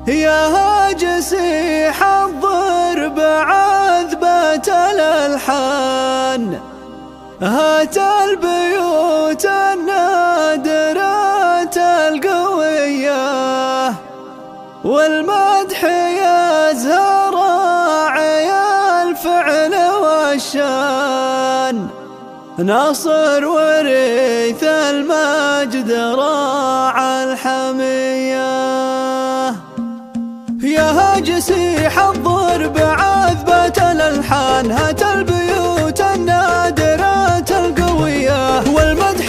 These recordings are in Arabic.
يا هاجسي حضر بعذبة الألحان، هات البيوت النادرة القوية، والمدح يزهر راعي الفعل والشان، ناصر وريث المجد راعى الحمية. يا هاجسي حضر بعذبة الألحان، هات البيوت النادرة القوية، والمدح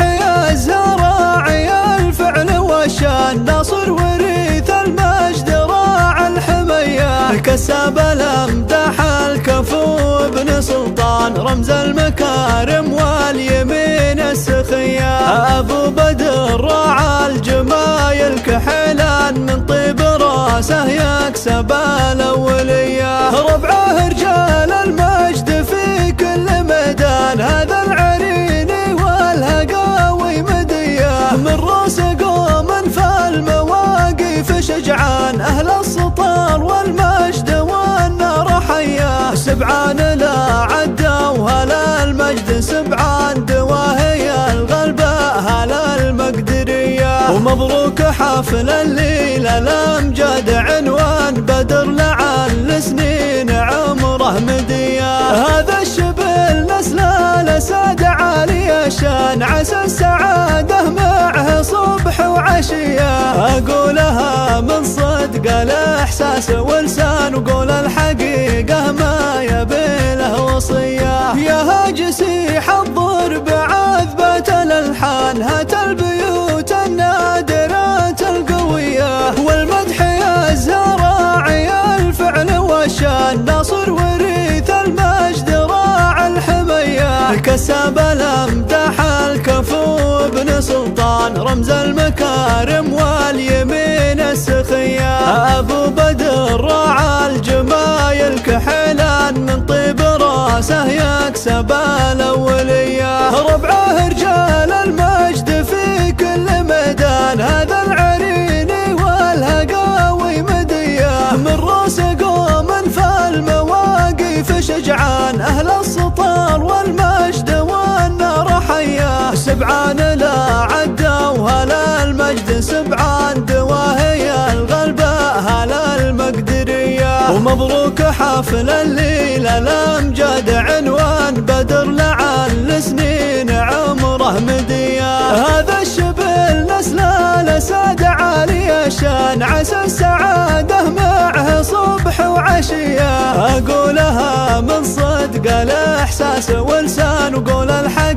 يزهر راعي الفعل والشان، ناصر وريث المجد راعى الحمية. كسب الأمدح الكفو ابن سلطان، رمز المكارم واليمين السخية، أبو بدر راعى الجمايل كحيلان، من طيب راسه يكسب الأولية، ربعه رجال المجد في كل ميدان، هذا العريني والهقاوي مدية، من راس قوم فالمواقف شجعان، أهل السطار والمجد والنار حياه، سبعان لا عدوا هلا المجد، سبعان دواهي الغلبة هلا المقدرية، ومبروك حفل الليلة الأمجاد، عنوان بدر لعل سنين عمره مدية، هذا الشبل نسل الأسد عالي الشان، عسى السعادة معه صبح وعشية، أقولها من صدق الإحساس ولسان، وقول الحقيقة ما يبي له وصية. يا هاجسي حضر بعذبة الألحان، هات البيوت النادرة القوية، والمدح يزهر راعي الفعل والشان، ناصر وريث المجد راعى الحمية. كسب الأمدح الكفو ابن سلطان، رمز المكارم واليمين السخية، أبو بدر راعى الجمايل كحيلان، من طيب راسه يكسب الأولية، ربعه رجال المجد في كل ميدان، هذا العريني والهقاوي مدية، من راس قوم فالمواقف شجعان، أهل السطار والمجد والنار حياه، سبعان لا عدوا هلا المجد، سبعان دواهي الغلبة هلا المقدرية، ومبروك حفل الليلة الأمجاد، عنوان بدر لعل سنين عمره مدية، هذا الشبل نسل الأسد عالي الشان، عسى السعادة معه صبح وعشية، أقولها من صدق الإحساس ولسان، وقول الحق